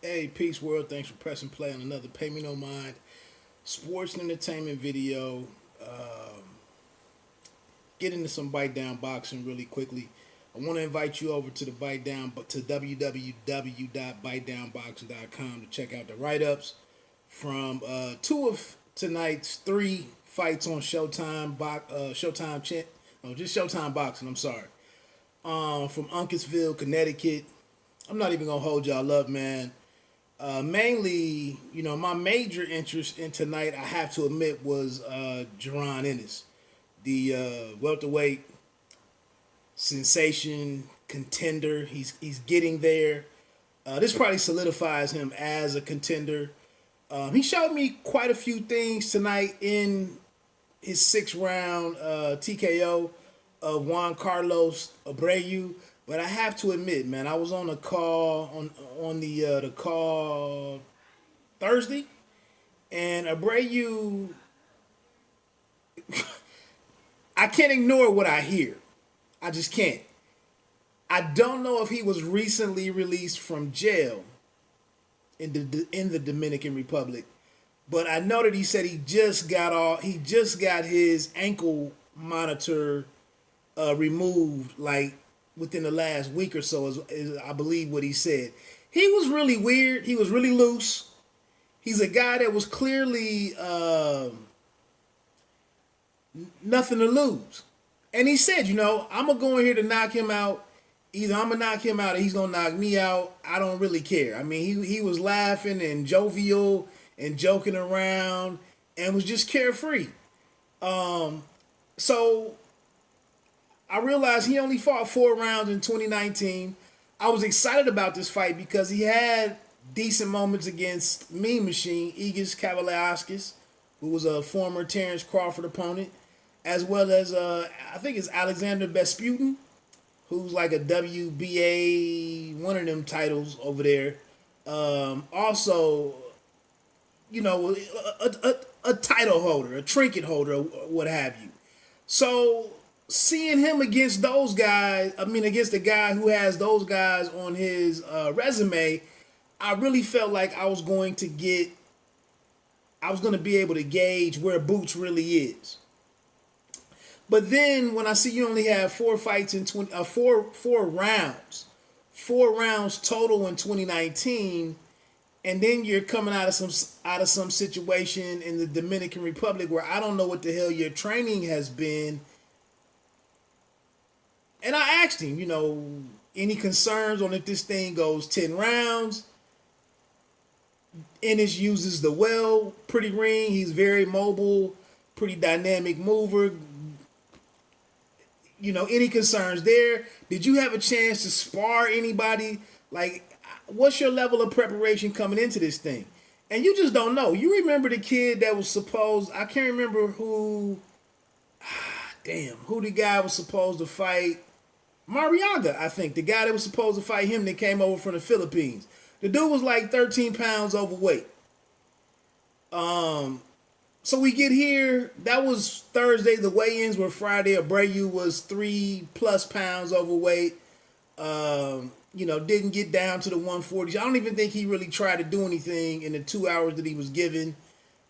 Hey, peace world. Thanks for pressing play on another Pay Me No Mind sports and entertainment video. Get into some bite down boxing really quickly. I want to invite you over to the bite down, but to www.bitedownboxing.com to check out the write ups from two of tonight's three fights on Showtime. Just Showtime Boxing. I'm sorry. From Uncasville, Connecticut. I'm not even gonna hold y'all up, man. Mainly, my major interest in tonight, I have to admit, was Jaron Ennis, the welterweight sensation contender. He's getting there. This probably solidifies him as a contender. He showed me quite a few things tonight in his 6th round TKO of Juan Carlos Abreu. But I have to admit, man, I was on a call on the call Thursday, and Abreu, I can't ignore what I hear. I just can't. I don't know if he was recently released from jail in the Dominican Republic, but I know that he said he just got his ankle monitor removed, like within the last week or so, is I believe what he said. He was really weird. He was really loose. He's a guy that was clearly nothing to lose. And he said, I'm going to go in here to knock him out. Either I'm going to knock him out or he's going to knock me out. I don't really care. I mean, he was laughing and jovial and joking around and was just carefree. So I realized he only fought 4 rounds in 2019. I was excited about this fight because he had decent moments against Mean Machine, Egis Kavaliauskas, who was a former Terrence Crawford opponent, as well as, I think it's Alexander Vesputin, who's like a WBA, one of them titles over there. Also, a title holder, a trinket holder, what have you. So seeing him against those guys, against the guy who has those guys on his resume, I really felt like I was going to be able to gauge where Boots really is. But then when I see you only have 4 fights in 4 rounds total in 2019, and then you're coming out of some situation in the Dominican Republic where I don't know what the hell your training has been. And I asked him, any concerns on if this thing goes 10 rounds? Ennis uses the pretty ring. He's very mobile, pretty dynamic mover. Any concerns there? Did you have a chance to spar anybody? Like, what's your level of preparation coming into this thing? And you just don't know. You remember the kid that was I can't remember who the guy was supposed to fight. Mariaga, I think. The guy that was supposed to fight him that came over from the Philippines. The dude was like 13 pounds overweight. So we get here. That was Thursday. The weigh-ins were Friday. Abreu was 3+ pounds overweight. Didn't get down to the 140s. I don't even think he really tried to do anything in the 2 hours that he was given.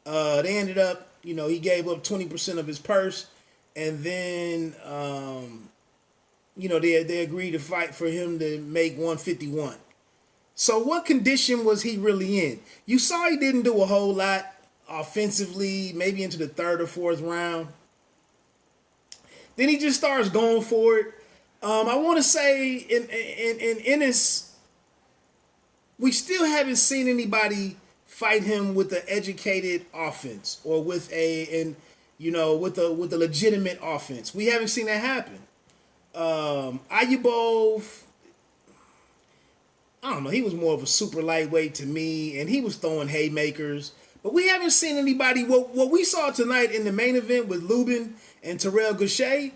They ended up, he gave up 20% of his purse. And then, they agreed to fight for him to make 151. So what condition was he really in? You saw he didn't do a whole lot offensively, maybe into the 3rd or 4th round. Then he just starts going for it. I want to say in Ennis, we still haven't seen anybody fight him with an educated offense or with a legitimate offense. We haven't seen that happen. Ayubov, I don't know, he was more of a super lightweight to me, and he was throwing haymakers. But we haven't seen anybody. What we saw tonight in the main event with Lubin and Lubin-Gausha,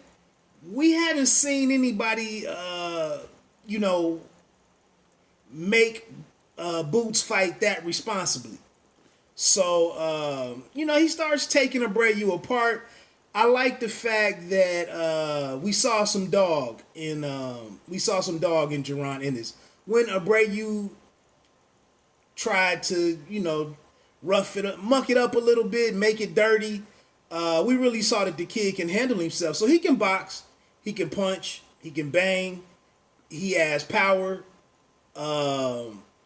we haven't seen anybody, make Boots fight that responsibly. So, he starts taking Abreu apart. I like the fact that we saw some dog in Jaron Ennis when Abreu tried to, rough it up, muck it up a little bit, make it dirty. We really saw that the kid can handle himself. So he can box, he can punch, he can bang, he has power.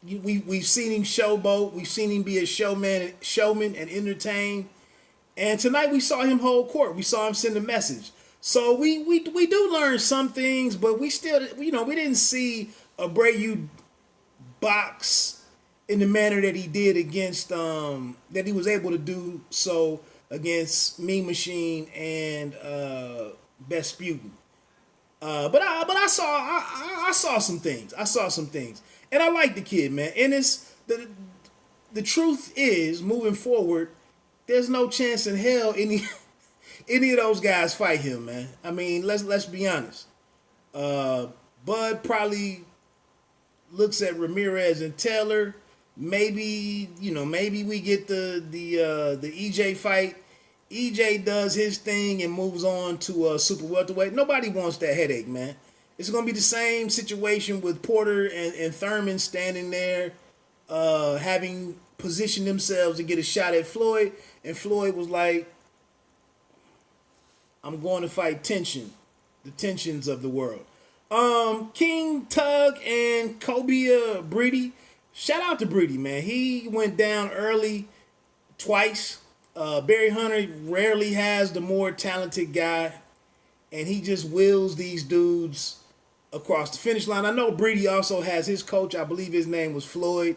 We've seen him showboat, we've seen him be a showman and entertain. And tonight we saw him hold court. We saw him send a message. So we do learn some things, but we still, we didn't see Abreu box in the manner that he did against, that he was able to do so against Mean Machine and Vesputin. But I saw some things. And I like the kid, man. Ennis, the truth is, moving forward, there's no chance in hell any of those guys fight him, man. I mean, let's be honest. Bud probably looks at Ramirez and Taylor. Maybe we get the EJ fight. EJ does his thing and moves on to super welterweight. Nobody wants that headache, man. It's gonna be the same situation with Porter and Thurman standing there, having positioned themselves to get a shot at Floyd, and Floyd was like, "I'm going to fight tension, the tensions of the world." King Tug and Kobe Brady. Shout out to Brady, man. He went down early twice. Barry Hunter rarely has the more talented guy, and he just wills these dudes across the finish line. I know Brady also has his coach. I believe his name was Floyd.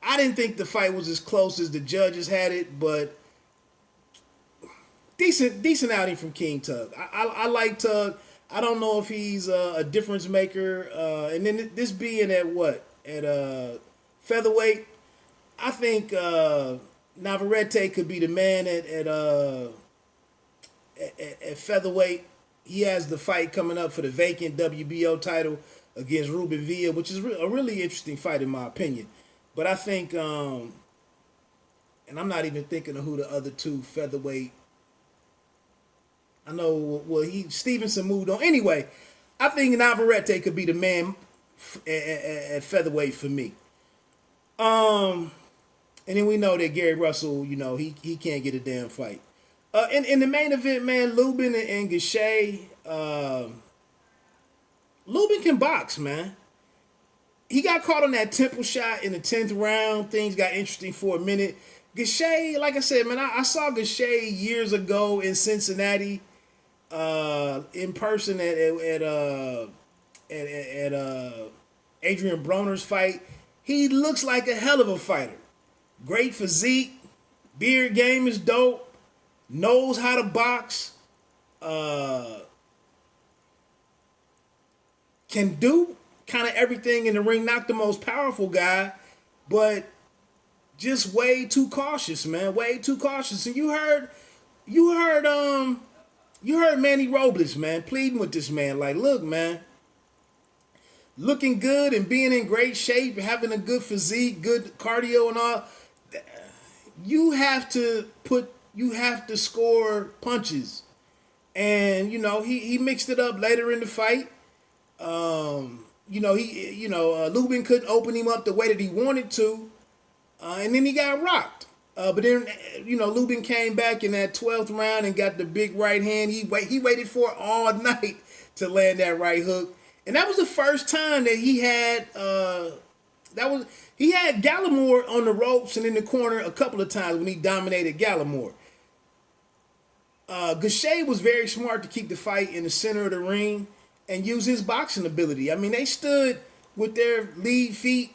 I didn't think the fight was as close as the judges had it, but decent outing from King Tug. I like Tug. I don't know if he's a difference maker. And then this being at featherweight, I think Navarrete could be the man at featherweight. He has the fight coming up for the vacant WBO title against Ruben Villa, which is a really interesting fight in my opinion. But I think, and I'm not even thinking of who the other two featherweight. I know, Stevenson moved on. Anyway, I think Navarrete could be the man at featherweight for me. And then we know that Gary Russell, he can't get a damn fight. In the main event, man, Lubin and Gausha. Lubin can box, man. He got caught on that temple shot in the 10th round. Things got interesting for a minute. Gausha, like I said, man, I saw Gausha years ago in Cincinnati, in person at Adrian Broner's fight. He looks like a hell of a fighter. Great physique, beard game is dope, knows how to box, can do kind of everything in the ring, not the most powerful guy, but just way too cautious, man. Way too cautious. And you heard Manny Robles, man, pleading with this man, like, look, man, looking good and being in great shape, having a good physique, good cardio and all, you have to score punches. And, he mixed it up later in the fight. Lubin couldn't open him up the way that he wanted to. And then he got rocked. But then, Lubin came back in that 12th round and got the big right hand. He waited for it all night to land that right hook. And that was the first time that he had Gallimore on the ropes and in the corner a couple of times when he dominated Gallimore. Gausha was very smart to keep the fight in the center of the ring and use his boxing ability. I mean, they stood with their lead feet,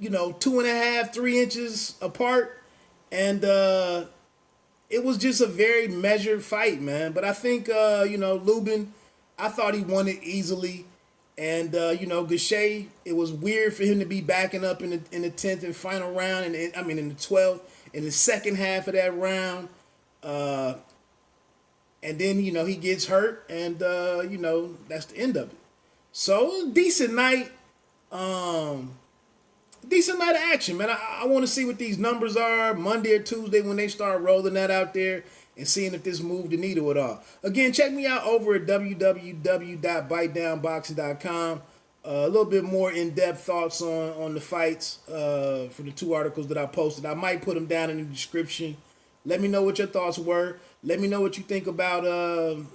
2.5, 3 inches apart. And it was just a very measured fight, man. But I think, Lubin, I thought he won it easily. And, Gausha, it was weird for him to be backing up in the 10th and final round. In the 12th, in the second half of that round. And then, he gets hurt. And, that's the end of it. So, decent night. Decent night of action, man. I want to see what these numbers are Monday or Tuesday when they start rolling that out there and seeing if this moved the needle at all. Again, check me out over at www.bitedownboxing.com. A little bit more in-depth thoughts on the fights for the 2 articles that I posted. I might put them down in the description. Let me know what your thoughts were. Let me know what you think about the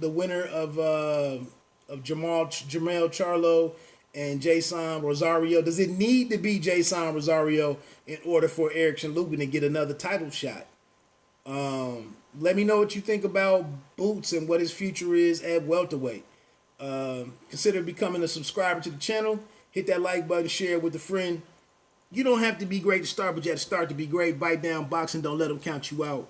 winner of Jermell Charlo and Jason Rosario. Does it need to be Jason Rosario in order for Erickson Lubin to get another title shot? Let me know what you think about Boots and what his future is at welterweight. Consider becoming a subscriber to the channel. Hit that like button, share it with a friend. You don't have to be great to start, but you have to start to be great. Bite down boxing. Don't let them count you out.